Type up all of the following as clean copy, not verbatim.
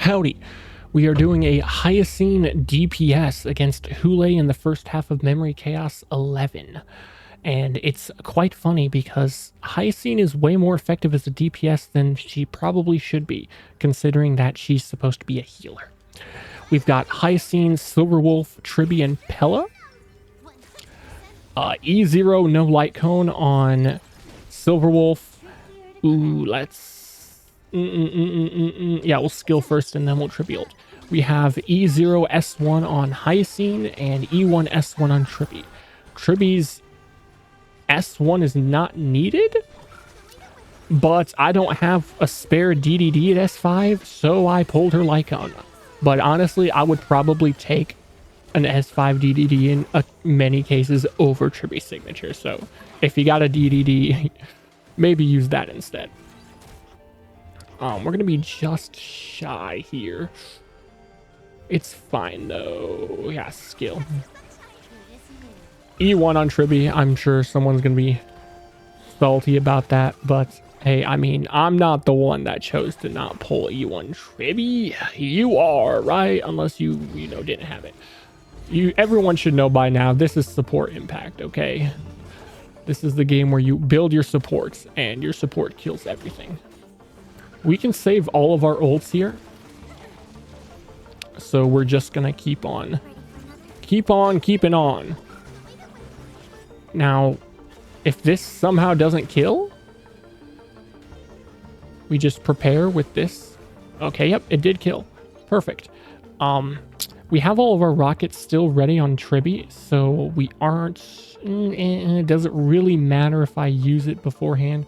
Howdy. We are doing a Hyacine DPS against Hoolay in the first half of Memory Chaos 11. And it's quite funny because Hyacine is way more effective as a DPS than she probably should be, considering that she's supposed to be a healer. We've got Hyacine, Silverwolf, Tribby, and Pella. E0, no light cone on Silverwolf. Ooh, let's... Yeah, we'll skill first and then we'll Tribby ult. We have E0 S1 on Hyacine and E1 S1 on Tribby. Tribby's S1 is not needed, but I don't have a spare DDD at S5, so I pulled her Lycon. But honestly, I would probably take an S5 DDD in many cases over Tribby's signature. So if you got a DDD, maybe use that instead. We're going to be just shy here. It's fine, though. Yeah, skill. E1 on Tribby. I'm sure someone's going to be salty about that. But, hey, I mean, I'm not the one that chose to not pull E1 Tribby. You are, right? Unless you didn't have it. Everyone should know by now, this is support impact, okay? This is the game where you build your supports, and your support kills everything. We can save all of our ults here. So we're just going to keep on keeping on. Now, if this somehow doesn't kill, we just prepare with this. Okay, yep, it did kill. Perfect. We have all of our rockets still ready on Tribby, so we aren't... It doesn't really matter if I use it beforehand.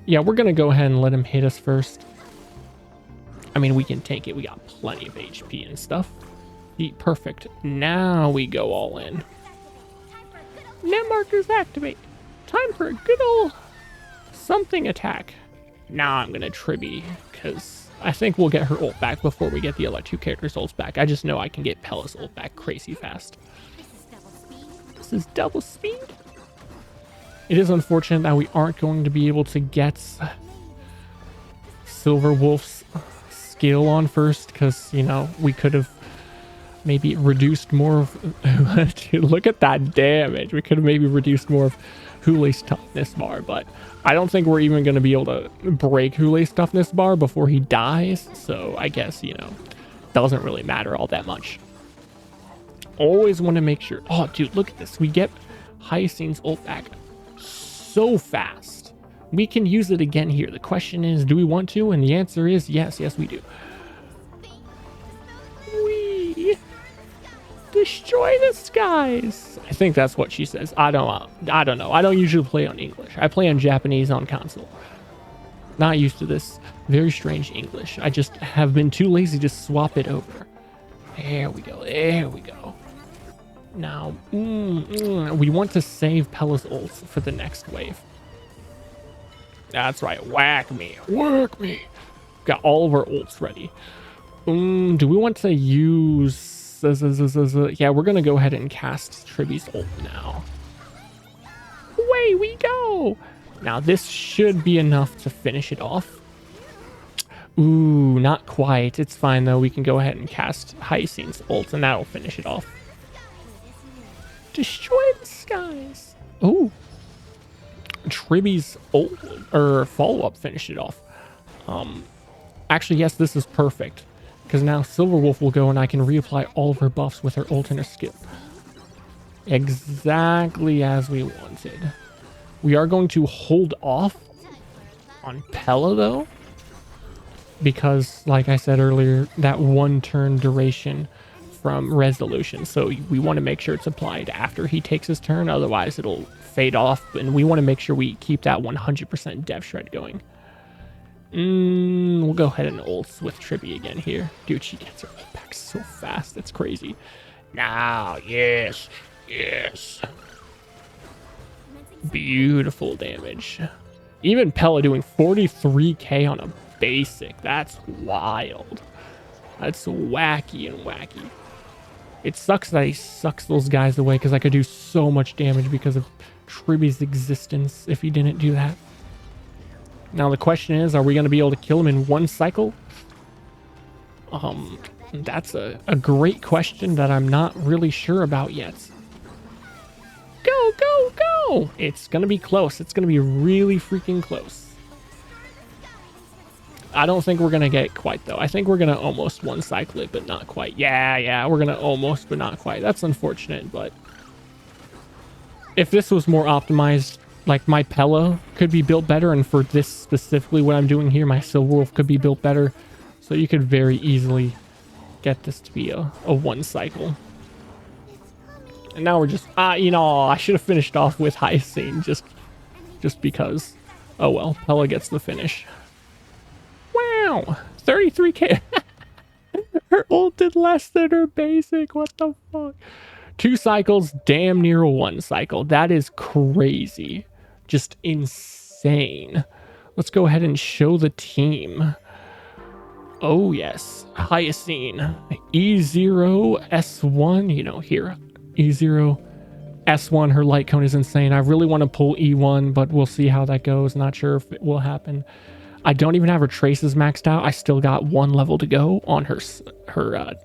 Yeah, we're going to go ahead and let him hit us first. I mean, we can take it. We got plenty of HP and stuff. Perfect. Now we go all in. Net markers activate. Time for a good old something attack. Now I'm going to Tribby, because I think we'll get her ult back before we get the other two characters' ults back. I just know I can get Pella's ult back crazy fast. This is double speed. It is unfortunate that we aren't going to be able to get Silverwolf's skill on first, because, we could have maybe reduced more of... Dude, look at that damage. We could have maybe reduced more of Hoolay's toughness bar, but I don't think we're even going to be able to break Hoolay's toughness bar before he dies, so I guess, doesn't really matter all that much. Always want to make sure... Oh, dude, look at this. We get Hyacine's ult back so fast. We can use it again here. The question is, do we want to? And the answer is yes, we do. We destroy the skies. I think that's what she says. I don't know. I don't usually play on English. I play on Japanese on console. Not used to this very strange English. I just have been too lazy to swap it over. There we go. There we go. Now, we want to save Pella's ults for the next wave. That's right. Whack me. Work me. Got all of our ults ready. Do we want to use... Yeah, we're going to go ahead and cast Tribby's ult now. Away we go. Now, this should be enough to finish it off. Ooh, not quite. It's fine, though. We can go ahead and cast Hyacine's ult, and that'll finish it off. Destroy the skies. Oh, Tribby's ult or follow-up finished it off. Actually, yes, this is perfect, because now Silverwolf will go and I can reapply all of her buffs with her ult and her skill. Exactly as we wanted. We are going to hold off on Pella, though, because, like I said earlier, that one turn duration from resolution, so we want to make sure it's applied after he takes his turn, otherwise it'll fade off, and we want to make sure we keep that 100% dev shred going. We'll go ahead and ult with Tribby again here. Dude, she gets her ult back so fast, it's crazy. Now, yes, beautiful damage. Even Pella doing 43k on a basic, that's wild. That's wacky and wacky. It sucks that he sucks those guys away, because I could do so much damage because of Tribby's existence if he didn't do that. Now the question is, are we going to be able to kill him in one cycle? That's a great question that I'm not really sure about yet. Go, go, go! It's going to be close. It's going to be really freaking close. I don't think we're going to get it quite, though. I think we're going to almost one cycle it, but not quite. Yeah, we're going to almost, but not quite. That's unfortunate, but if this was more optimized, like my Pella could be built better, and for this specifically what I'm doing here, my Silver Wolf could be built better. So you could very easily get this to be a one cycle. And now we're just, you know, I should have finished off with Hyacinth just because. Oh well, Pella gets the finish. Wow, 33k. Her ult did less than her basic. What the fuck? 2 cycles, damn near a 1 cycle. That is crazy. Just insane. Let's go ahead and show the team. Oh yes, Hyacinth. E0, S1, you know, here. E0, S1, her light cone is insane. I really want to pull E1, but we'll see how that goes. Not sure if it will happen. I don't even have her traces maxed out. I still got 1 level to go on her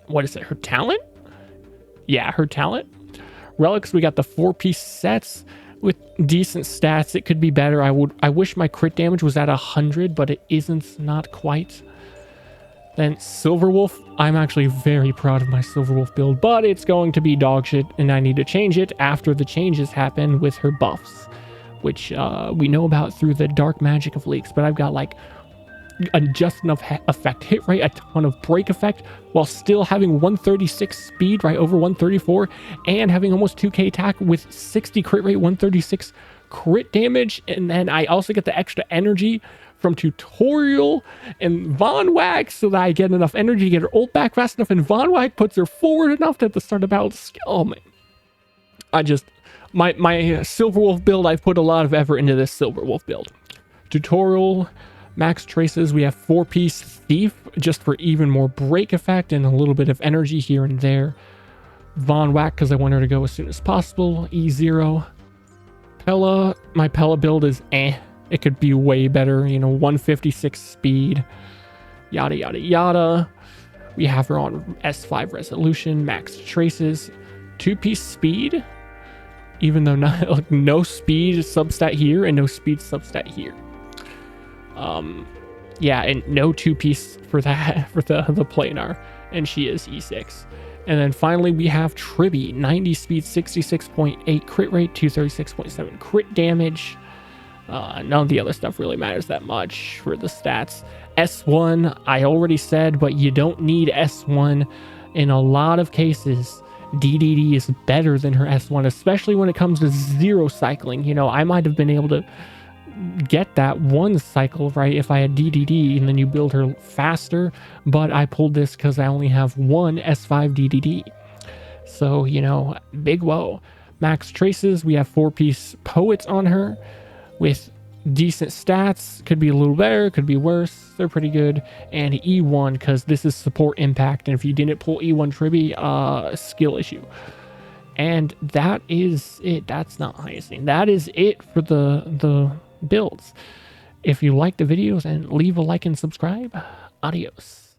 what is it, her talent? Yeah, her talent. Relics, we got the 4-piece sets with decent stats. It could be better. I wish my crit damage was at 100, but it isn't, not quite. Then Silver Wolf, I'm actually very proud of my Silver Wolf build, but it's going to be dog shit, and I need to change it after the changes happen with her buffs, which we know about through the dark magic of leaks. But I've got like a just enough effect hit rate, a ton of break effect, while still having 136 speed, right over 134, and having almost 2k attack with 60 crit rate, 136 crit damage. And then I also get the extra energy from tutorial and Von Wag, so that I get enough energy to get her ult back fast enough, and Von Wag puts her forward enough to at the start of battle. Oh man, I just my Silver Wolf build, I've put a lot of effort into this Silver Wolf build. Tutorial, max traces, we have 4-piece thief just for even more break effect and a little bit of energy here and there. Von Whack because I want her to go as soon as possible. E0. Pella, my Pella build is it could be way better, you know, 156 speed, yada yada yada. We have her on S5 resolution, max traces, 2-piece speed, even though not like no speed substat here and no speed substat here. Yeah, and no 2-piece for that for the planar, and she is E6. And then finally we have Tribby, 90 speed, 66.8 crit rate, 236.7 crit damage. None of the other stuff really matters that much for the stats. S1, I already said, but you don't need S1 in a lot of cases. DDD is better than her S1, especially when it comes to 0 cycling. You know, I might have been able to get that 1 cycle, right, if I had DDD, and then you build her faster, but I pulled this because I only have 1 S5 DDD. So, you know, big whoa. Max traces, we have 4-piece poets on her with decent stats. Could be a little better, could be worse. They're pretty good. And E1, because this is support impact, and if you didn't pull E1 Tribby, skill issue. And that is it. That's not Hyacinth. That is it for the builds. If you like the videos, and leave a like and subscribe. Adios.